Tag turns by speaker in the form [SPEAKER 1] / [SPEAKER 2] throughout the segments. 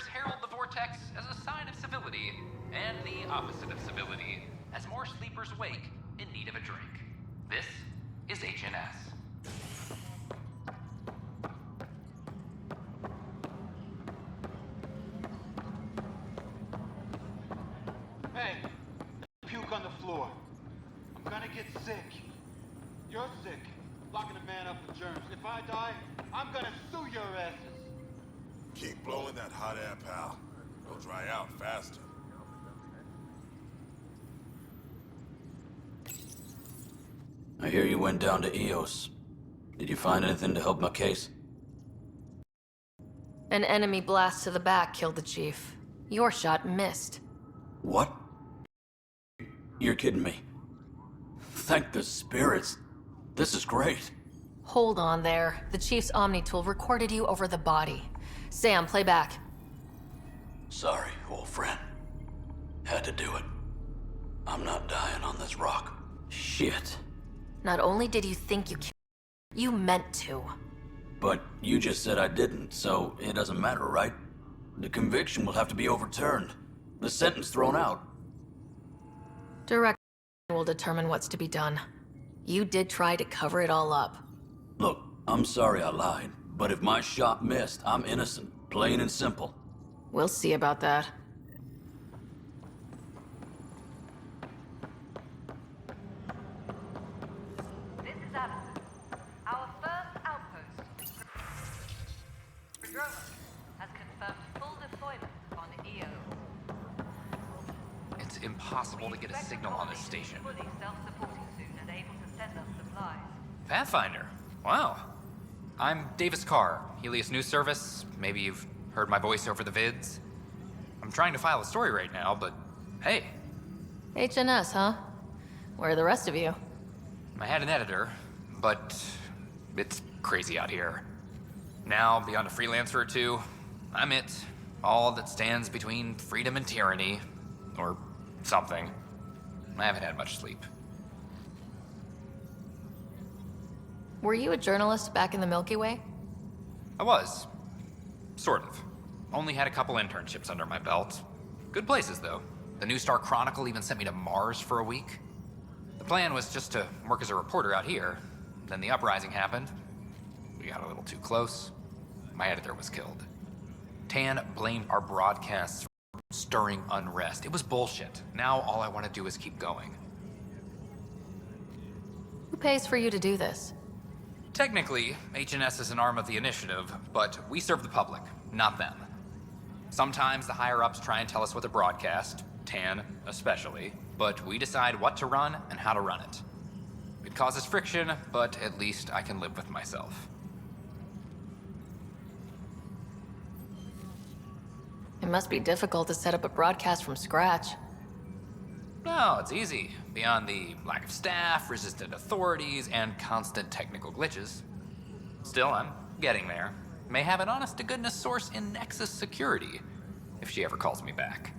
[SPEAKER 1] herald the vortex as a sign of civility, and the opposite of civility, as more sleepers wake in need of a drink. This is HNS.
[SPEAKER 2] Hey, puke on the floor. I'm gonna get sick. You're sick. Locking a man up with germs. If I die, I'm gonna sue your asses.
[SPEAKER 3] Keep blowing that hot air, pal. It'll dry out faster.
[SPEAKER 4] I hear you went down to EOS. Did you find anything to help my case?
[SPEAKER 5] An enemy blast to the back killed the chief. Your shot missed.
[SPEAKER 4] What? You're kidding me. Thank the spirits. This is great.
[SPEAKER 5] Hold on there. The chief's Omni tool recorded you over the body. Sam, play back.
[SPEAKER 4] Sorry, old friend. Had to do it. I'm not dying on this rock. Shit.
[SPEAKER 5] Not only did you think you killed, you meant to.
[SPEAKER 4] But you just said I didn't, so it doesn't matter, right? The conviction will have to be overturned. The sentence thrown out.
[SPEAKER 5] Director will determine what's to be done. You did try to cover it all up.
[SPEAKER 4] Look, I'm sorry I lied, but if my shot missed, I'm innocent. Plain and simple.
[SPEAKER 5] We'll see about that.
[SPEAKER 6] This is Allison. Our first outpost, Andromeda, has confirmed full deployment on EO.
[SPEAKER 1] It's impossible to get a signal on this station.
[SPEAKER 6] Fully self-supporting soon and able to send us supplies.
[SPEAKER 1] Pathfinder? Wow. I'm Davis Carr, Helios News Service. Maybe you've heard my voice over the vids. I'm trying to file a story right now, but hey,
[SPEAKER 5] HNS, huh? Where are the rest of you?
[SPEAKER 1] I had an editor, but it's crazy out here. Now, beyond a freelancer or two, I'm it. All that stands between freedom and tyranny. Or something. I haven't had much sleep.
[SPEAKER 5] Were you a journalist back in the Milky Way?
[SPEAKER 1] I was. Sort of. Only had a couple internships under my belt. Good places, though. The New Star Chronicle even sent me to Mars for a week. The plan was just to work as a reporter out here. Then the uprising happened. We got a little too close. My editor was killed. Tan blamed our broadcasts for stirring unrest. It was bullshit. Now all I want to do is keep going.
[SPEAKER 5] Who pays for you to do this?
[SPEAKER 1] Technically, HNS is an arm of the initiative, but we serve the public, not them. Sometimes the higher-ups try and tell us what to broadcast, Tan especially, but we decide what to run and how to run it. It causes friction, but at least I can live with myself.
[SPEAKER 5] It must be difficult to set up a broadcast from scratch.
[SPEAKER 1] No, it's easy. Beyond the lack of staff, resistant authorities, and constant technical glitches. Still, I'm getting there. May have an honest-to-goodness source in Nexus Security, if she ever calls me back.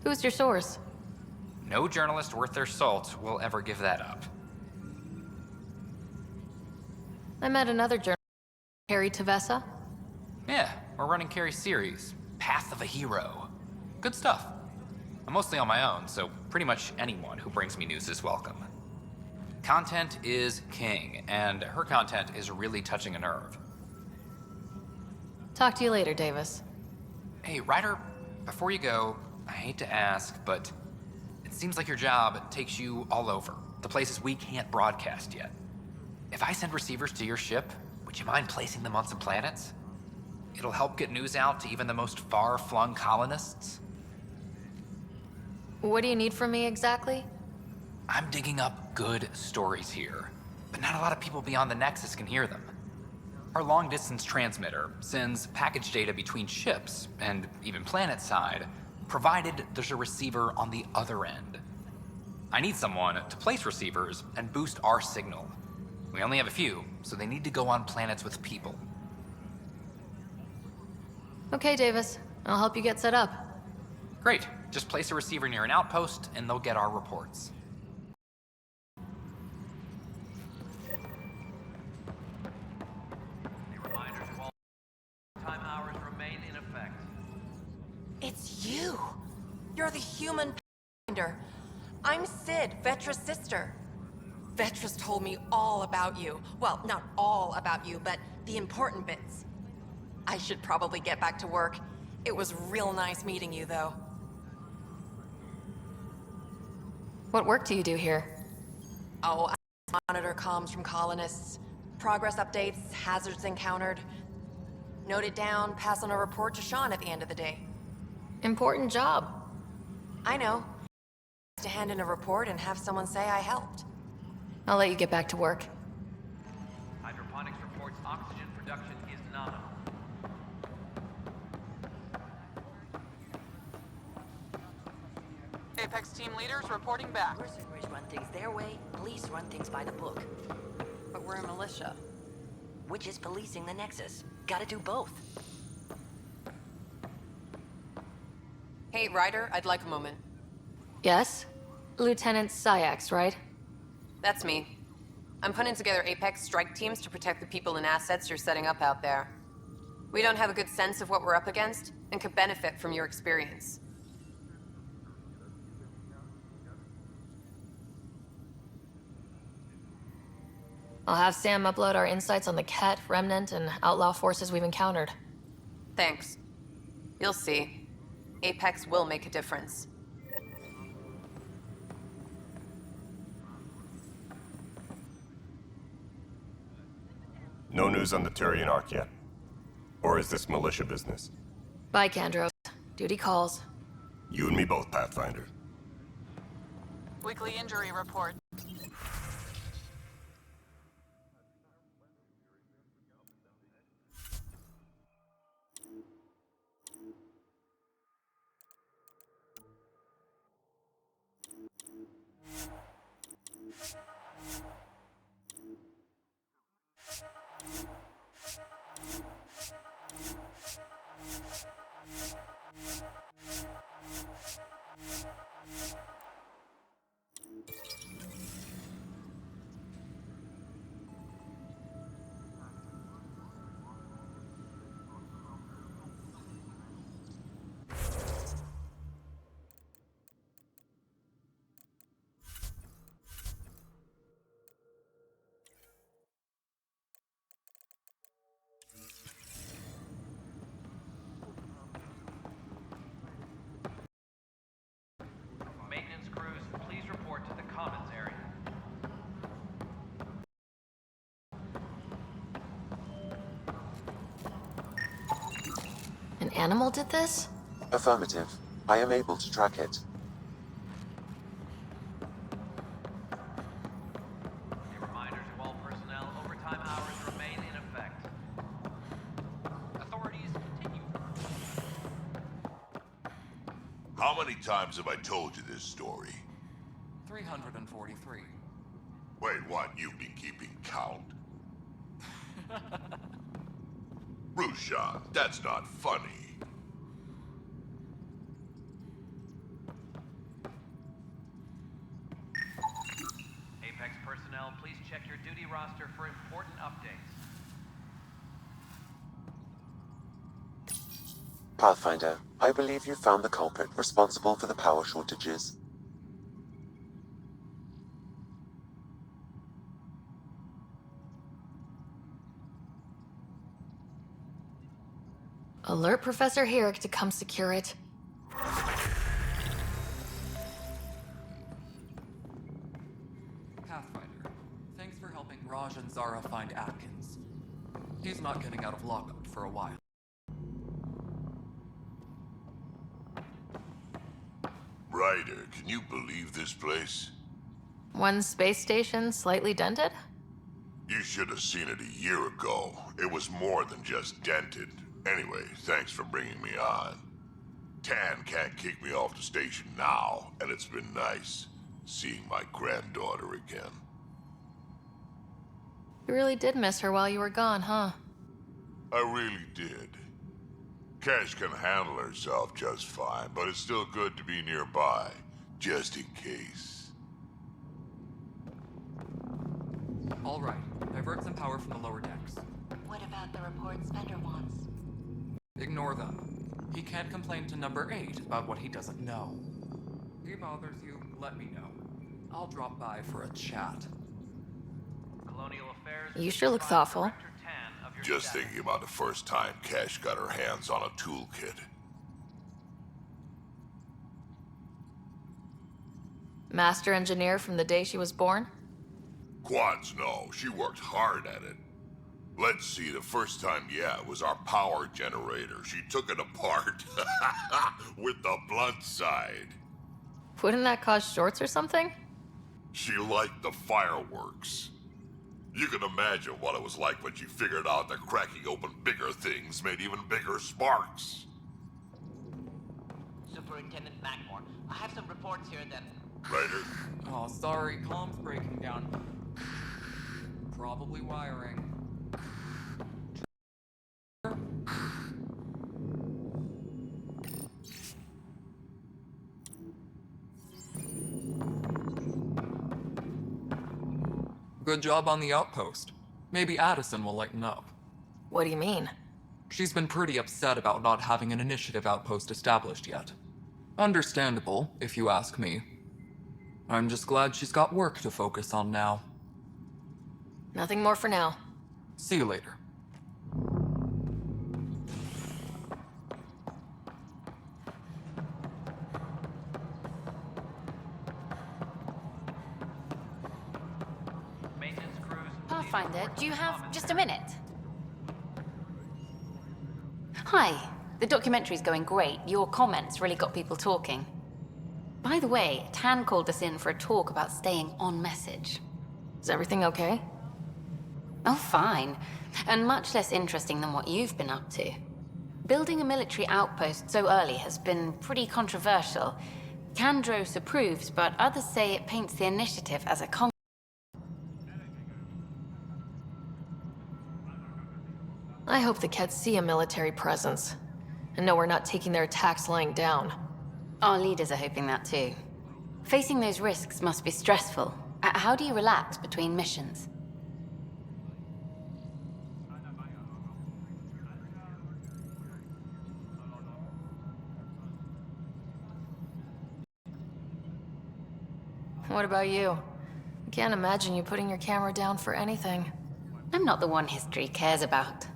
[SPEAKER 5] Who's your source?
[SPEAKER 1] No journalist worth their salt will ever give that up.
[SPEAKER 5] I met another journalist, Carrie Tavessa.
[SPEAKER 1] Yeah, we're running Carrie's series, Path of a Hero. Good stuff. I'm mostly on my own, so pretty much anyone who brings me news is welcome. Content is king, and her content is really touching a nerve.
[SPEAKER 5] Talk to you later, Davis.
[SPEAKER 1] Hey, Ryder, before you go, I hate to ask, but it seems like your job takes you all over, the places we can't broadcast yet. If I send receivers to your ship, would you mind placing them on some planets? It'll help get news out to even the most far-flung colonists.
[SPEAKER 5] What do you need from me exactly?
[SPEAKER 1] I'm digging up good stories here, but not a lot of people beyond the Nexus can hear them. Our long-distance transmitter sends package data between ships, and even planet-side, provided there's a receiver on the other end. I need someone to place receivers and boost our signal. We only have a few, so they need to go on planets with people.
[SPEAKER 5] Okay, Davis. I'll help you get set up.
[SPEAKER 1] Great. Just place a receiver near an outpost, and they'll get our reports.
[SPEAKER 7] A reminder to all, time hours remain in effect. the human finder. I'm Sid, Vetra's sister. Vetra's told me all about you. Well, not all about you, but the important bits. I should probably get back to work. It was real nice meeting you, though.
[SPEAKER 5] What work do you do here?
[SPEAKER 7] Oh, I monitor comms from colonists. Progress updates, hazards encountered. Note it down, pass on a report to Sean at the end of the day.
[SPEAKER 5] Important job.
[SPEAKER 7] I know. To hand in a report and have someone say I helped.
[SPEAKER 5] I'll let you get back to work.
[SPEAKER 8] Hydroponics reports oxygen production is nominal.
[SPEAKER 9] Apex team leaders reporting back.
[SPEAKER 10] Mercenaries run things their way, police run things by the book.
[SPEAKER 7] But we're a militia.
[SPEAKER 10] Which is policing the Nexus. Gotta do both.
[SPEAKER 7] Hey, Ryder, I'd like a moment.
[SPEAKER 5] Yes? Lieutenant Syax, right?
[SPEAKER 7] That's me. I'm putting together Apex strike teams to protect the people and assets you're setting up out there. We don't have a good sense of what we're up against, and could benefit from your experience.
[SPEAKER 5] I'll have Sam upload our insights on the Ket, Remnant, and outlaw forces we've encountered.
[SPEAKER 7] Thanks. You'll see. Apex will make a difference.
[SPEAKER 11] No news on the Turian Ark yet? Or is this militia business?
[SPEAKER 5] Bye, Kandros. Duty calls.
[SPEAKER 11] You and me both, Pathfinder.
[SPEAKER 9] Weekly injury report.
[SPEAKER 8] Maintenance crews, please report to the commons area.
[SPEAKER 5] An animal did this?
[SPEAKER 12] Affirmative. I am able to track it.
[SPEAKER 8] A reminder to all personnel, overtime hours remain in effect. Authorities continue.
[SPEAKER 3] How many times have I told you this story?
[SPEAKER 9] 343.
[SPEAKER 3] Wait, what? You've been keeping count? Rushan, that's not funny.
[SPEAKER 8] Apex personnel, please check your duty roster for important updates.
[SPEAKER 12] Pathfinder, I believe you found the culprit responsible for the power shortages.
[SPEAKER 5] Alert Professor Herrick to come secure it.
[SPEAKER 9] Pathfinder, thanks for helping Raj and Zara find Atkins. He's not getting out of lockup for a while.
[SPEAKER 3] Ryder, can you believe this place?
[SPEAKER 5] One space station slightly dented?
[SPEAKER 3] You should have seen it a year ago. It was more than just dented. Anyway, thanks for bringing me on. Tan can't kick me off the station now, and it's been nice seeing my granddaughter again.
[SPEAKER 5] You really did miss her while you were gone, huh?
[SPEAKER 3] I really did. Cash can handle herself just fine, but it's still good to be nearby, just in case.
[SPEAKER 9] All right, divert some power from the lower decks.
[SPEAKER 10] What about the reports Spender wants?
[SPEAKER 9] Ignore them. He can't complain to number 8 about what he doesn't know. he bothers you, let me know. I'll drop by for a chat.
[SPEAKER 8] Colonial Affairs.
[SPEAKER 5] You sure look thoughtful.
[SPEAKER 8] Director Tan of your
[SPEAKER 3] Just
[SPEAKER 8] staff.
[SPEAKER 3] thinking about the first time Cash got her hands on a toolkit.
[SPEAKER 5] Master engineer from the day she was born?
[SPEAKER 3] Quads, no. She worked hard at it. Let's see, the first time, yeah, it was our power generator. She took it apart. With the blunt side.
[SPEAKER 5] Wouldn't that cause shorts or something?
[SPEAKER 3] She liked the fireworks. You can imagine what it was like when she figured out that cracking open bigger things made even bigger sparks.
[SPEAKER 10] Superintendent Mackmore, I have some reports here that...
[SPEAKER 3] Ryder?
[SPEAKER 9] Oh, sorry, comm's breaking down. Probably wiring. Good job on the outpost. Maybe Addison will lighten up.
[SPEAKER 5] What do you mean?
[SPEAKER 9] She's been pretty upset about not having an initiative outpost established yet. Understandable, if you ask me. I'm just glad she's got work to focus on now.
[SPEAKER 5] Nothing more for now.
[SPEAKER 9] See you later.
[SPEAKER 8] Maintenance crews.
[SPEAKER 13] Pathfinder, do you have just a minute? Hi. The documentary's going great. Your comments really got people talking. By the way, Tan called us in for a talk about staying on message.
[SPEAKER 5] Is everything okay?
[SPEAKER 13] Oh, fine. And much less interesting than what you've been up to. Building a military outpost so early has been pretty controversial. Kandros approves, but others say it paints the initiative as a
[SPEAKER 5] I hope the Keds see a military presence, and know we're not taking their attacks lying down.
[SPEAKER 13] Our leaders are hoping that too. Facing those risks must be stressful. How do you relax between missions?
[SPEAKER 5] What about you? I can't imagine you putting your camera down for anything.
[SPEAKER 13] I'm not the one history cares about.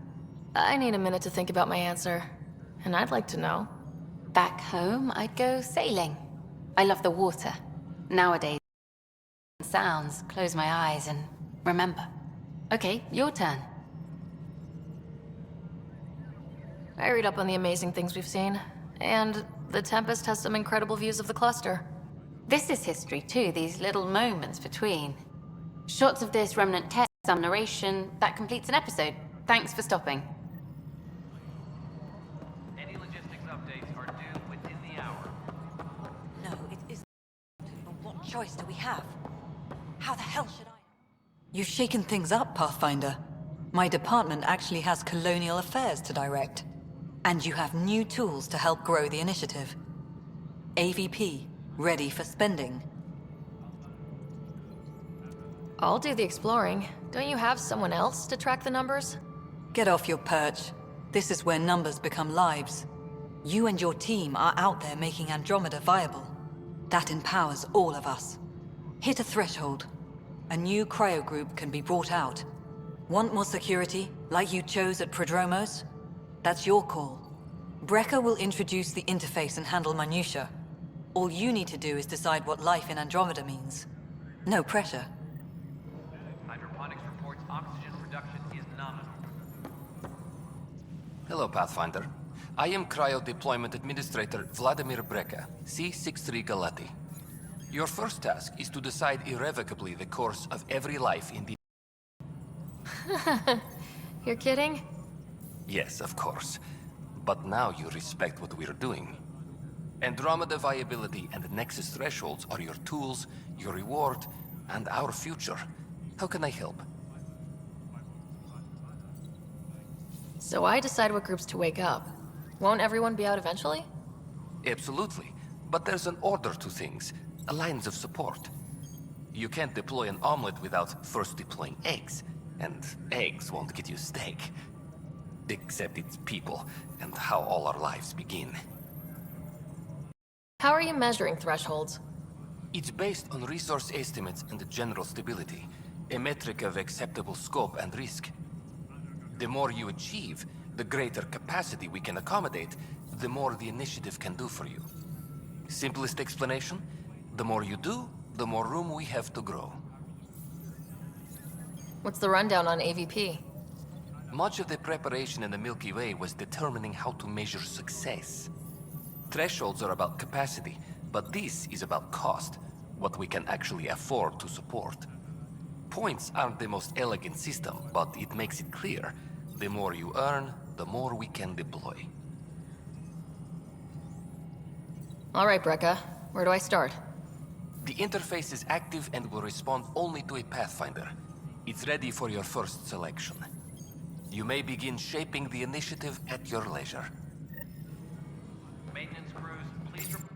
[SPEAKER 5] I need a minute to think about my answer, and I'd like to know.
[SPEAKER 13] Back home, I'd go sailing. I love the water. Nowadays, sounds, close my eyes and remember. Okay, your turn.
[SPEAKER 5] I read up on the amazing things we've seen, and the Tempest has some incredible views of the cluster.
[SPEAKER 13] This is history too, these little moments between. Shots of this remnant test, some narration, that completes an episode. Thanks for stopping.
[SPEAKER 8] Any logistics updates are due within the hour.
[SPEAKER 10] No, it is... But what choice do we have? How the hell should I...
[SPEAKER 14] You've shaken things up, Pathfinder. My department actually has colonial affairs to direct. And you have new tools to help grow the initiative. AVP, ready for spending.
[SPEAKER 5] I'll do the exploring. Don't you have someone else to track the numbers?
[SPEAKER 14] Get off your perch. This is where numbers become lives. You and your team are out there making Andromeda viable. That empowers all of us. Hit a threshold. A new cryo group can be brought out. Want more security, like you chose at Prodromos? That's your call. Brecker will introduce the interface and handle minutiae. All you need to do is decide what life in Andromeda means. No pressure.
[SPEAKER 8] Hydroponics reports oxygen production is nominal.
[SPEAKER 15] Hello, Pathfinder. I am Cryo Deployment Administrator Vladimir Brecker, C-63 Galati. Your first task is to decide irrevocably the course of every life in the...
[SPEAKER 5] You're kidding?
[SPEAKER 15] Yes, of course. But now you respect what we're doing. Andromeda viability and Nexus thresholds are your tools, your reward, and our future. How can I help?
[SPEAKER 5] So I decide what groups to wake up. Won't everyone be out eventually?
[SPEAKER 15] Absolutely. But there's an order to things. Lines of support. You can't deploy an omelet without first deploying eggs. And eggs won't get you steak. Except it's people, and how all our lives begin.
[SPEAKER 5] How are you measuring thresholds?
[SPEAKER 15] It's based on resource estimates and general stability, a metric of acceptable scope and risk. The more you achieve, the greater capacity we can accommodate, the more the initiative can do for you. Simplest explanation, the more you do, the more room we have to grow.
[SPEAKER 5] What's the rundown on AVP?
[SPEAKER 15] Much of the preparation in the Milky Way was determining how to measure success. Thresholds are about capacity, but this is about cost, what we can actually afford to support. Points aren't the most elegant system, but it makes it clear. The more you earn, the more we can deploy.
[SPEAKER 5] All right, Brekka. Where do I start?
[SPEAKER 15] The interface is active and will respond only to a Pathfinder. It's ready for your first selection. You may begin shaping the initiative at your leisure.
[SPEAKER 8] Maintenance crews, please report.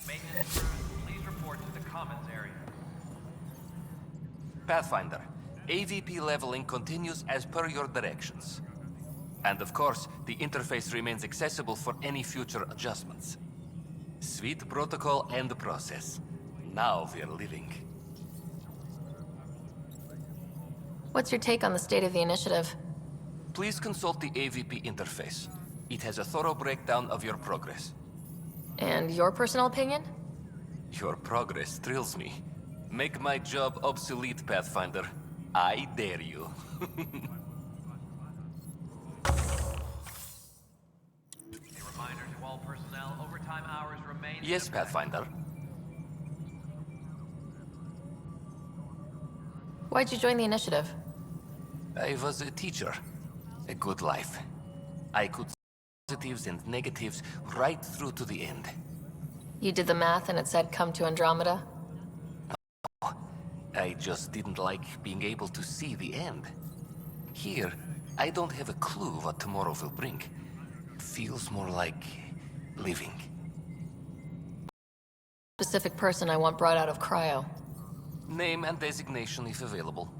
[SPEAKER 8] Maintenance crews, please report to the commons area.
[SPEAKER 15] Pathfinder, AVP leveling continues as per your directions. And of course, the interface remains accessible for any future adjustments. Sweet protocol and process. Now we're living.
[SPEAKER 5] What's your take on the state of the initiative?
[SPEAKER 15] Please consult the AVP interface. It has a thorough breakdown of your progress.
[SPEAKER 5] And your personal opinion?
[SPEAKER 15] Your progress thrills me. Make my job obsolete, Pathfinder. I dare you.
[SPEAKER 8] A reminder to all personnel, overtime hours remain.
[SPEAKER 15] Yes, Pathfinder.
[SPEAKER 5] Why'd you join the initiative?
[SPEAKER 15] I was a teacher. A good life. I could see positives and negatives right through to the end.
[SPEAKER 5] You did the math and it said come to Andromeda?
[SPEAKER 15] I just didn't like being able to see the end. Here, I don't have a clue what tomorrow will bring. It feels more like living.
[SPEAKER 5] Specific person I want brought out of cryo.
[SPEAKER 15] Name and designation if available.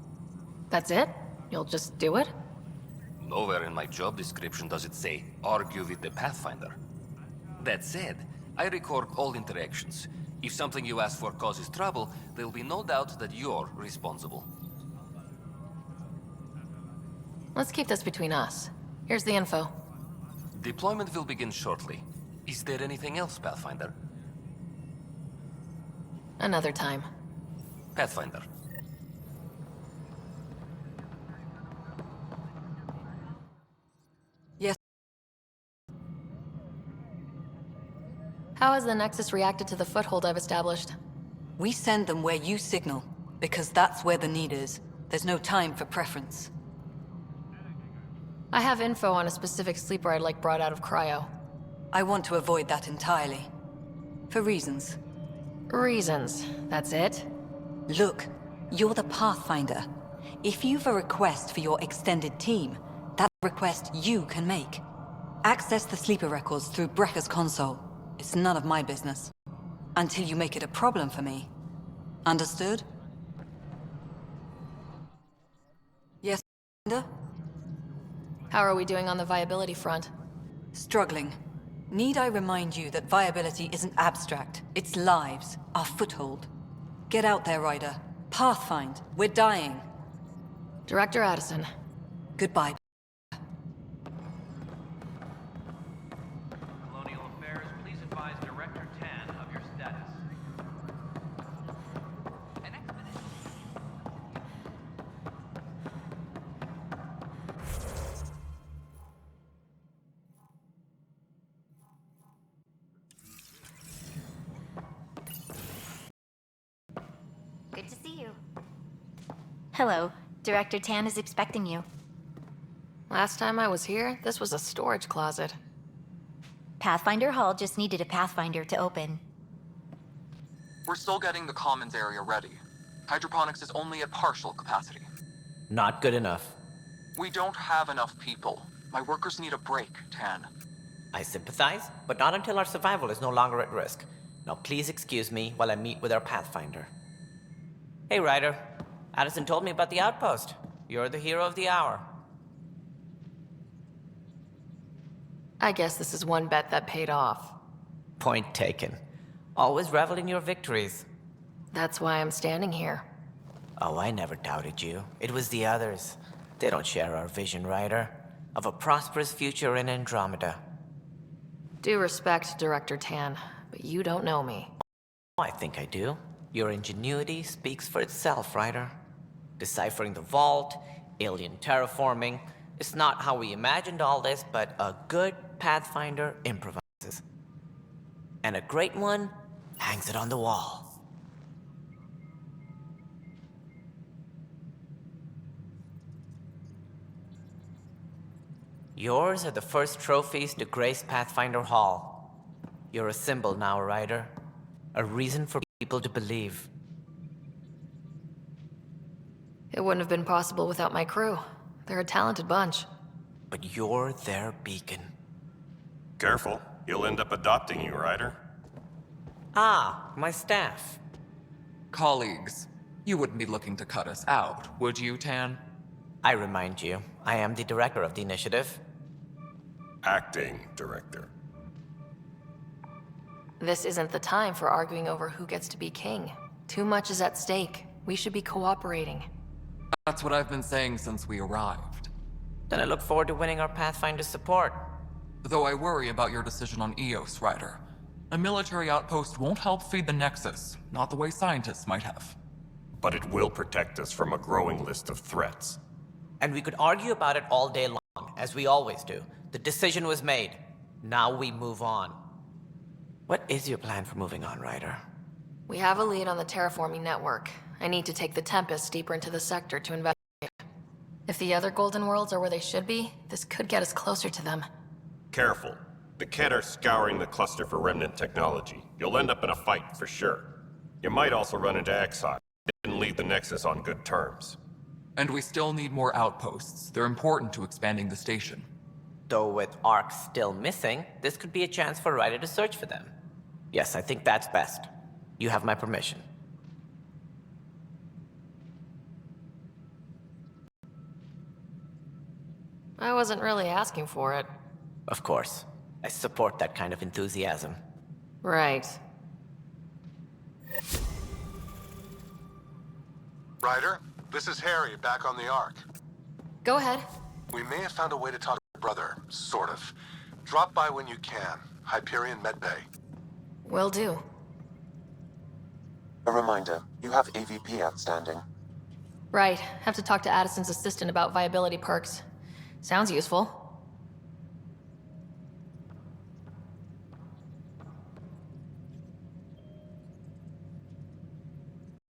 [SPEAKER 5] That's it? You'll just do it?
[SPEAKER 15] Nowhere in my job description does it say, argue with the Pathfinder. That said, I record all interactions. If something you ask for causes trouble, there'll be no doubt that you're responsible.
[SPEAKER 5] Let's keep this between us. Here's the info.
[SPEAKER 15] Deployment will begin shortly. Is there anything else, Pathfinder?
[SPEAKER 5] Another time.
[SPEAKER 15] Pathfinder.
[SPEAKER 14] Yes.
[SPEAKER 5] How has the Nexus reacted to the foothold I've established?
[SPEAKER 14] We send them where you signal, because that's where the need is. There's no time for preference.
[SPEAKER 5] I have info on a specific sleeper I'd like brought out of cryo.
[SPEAKER 14] I want to avoid that entirely. For reasons.
[SPEAKER 5] Reasons, that's it?
[SPEAKER 14] Look, you're the Pathfinder. If you've a request for your extended team, that request you can make. Access the sleeper records through Brekka's console. It's none of my business. Until you make it a problem for me. Understood? Yes, Pathfinder?
[SPEAKER 5] How are we doing on the viability front?
[SPEAKER 14] Struggling. Need I remind you that viability isn't abstract? It's lives, our foothold. Get out there, Ryder. Pathfind. We're dying.
[SPEAKER 5] Director Addison.
[SPEAKER 14] Goodbye.
[SPEAKER 8] Colonial Affairs, please advise Director Tan of your status.
[SPEAKER 16] Hello. Director Tan is expecting you.
[SPEAKER 5] Last time I was here, this was a storage closet.
[SPEAKER 16] Pathfinder Hall just needed a Pathfinder to open.
[SPEAKER 9] We're still getting the commons area ready. Hydroponics is only at partial capacity.
[SPEAKER 17] Not good enough.
[SPEAKER 9] We don't have enough people. My workers need a break, Tan.
[SPEAKER 17] I sympathize, but not until our survival is no longer at risk. Now please excuse me while I meet with our Pathfinder. Hey, Ryder. Addison told me about the outpost. You're the hero of the hour.
[SPEAKER 5] I guess this is one bet that paid off.
[SPEAKER 17] Point taken. Always revel in your victories.
[SPEAKER 5] That's why I'm standing here.
[SPEAKER 17] Oh, I never doubted you. It was the others. They don't share our vision, Ryder, of a prosperous future in Andromeda.
[SPEAKER 5] Due respect, Director Tan, but you don't know me.
[SPEAKER 17] I think I do. Your ingenuity speaks for itself, Ryder. Deciphering the vault, alien terraforming. It's not how we imagined all this, but a good Pathfinder improvises. And a great one hangs it on the wall. Yours are the first trophies to grace Pathfinder Hall. You're a symbol now, Ryder. A reason for people to believe.
[SPEAKER 5] It wouldn't have been possible without my crew. They're a talented bunch.
[SPEAKER 17] But you're their beacon.
[SPEAKER 11] Careful. He'll end up adopting you, Ryder.
[SPEAKER 17] Ah, my staff.
[SPEAKER 9] Colleagues, you wouldn't be looking to cut us out, would you, Tan?
[SPEAKER 17] I remind you, I am the director of the initiative.
[SPEAKER 11] Acting director.
[SPEAKER 5] This isn't the time for arguing over who gets to be king. Too much is at stake. We should be cooperating.
[SPEAKER 9] That's what I've been saying since we arrived.
[SPEAKER 17] Then I look forward to winning our Pathfinder's support.
[SPEAKER 9] Though I worry about your decision on Eos, Ryder. A military outpost won't help feed the Nexus, not the way scientists might have.
[SPEAKER 11] But it will protect us from a growing list of threats.
[SPEAKER 17] And we could argue about it all day long, as we always do. The decision was made. Now we move on. What is your plan for moving on, Ryder?
[SPEAKER 5] We have a lead on the terraforming network. I need to take the Tempest deeper into the sector to investigate. If the other Golden Worlds are where they should be, this could get us closer to them.
[SPEAKER 11] Careful. The Kett are scouring the cluster for remnant technology. You'll end up in a fight, for sure. You might also run into Exile. Didn't leave the Nexus on good terms.
[SPEAKER 9] And we still need more outposts. They're important to expanding the station.
[SPEAKER 17] Though with Ark still missing, this could be a chance for Ryder to search for them. Yes, I think that's best. You have my permission.
[SPEAKER 5] I wasn't really asking for it.
[SPEAKER 17] Of course. I support that kind of enthusiasm.
[SPEAKER 5] Right.
[SPEAKER 18] Ryder, this is Harry, back on the Ark.
[SPEAKER 5] Go ahead.
[SPEAKER 18] We may have found a way to talk to your brother, sort of. Drop by when you can. Hyperion Medbay.
[SPEAKER 5] Will do.
[SPEAKER 12] A reminder, you have AVP outstanding.
[SPEAKER 5] Right. Have to talk to Addison's assistant about viability perks. Sounds useful.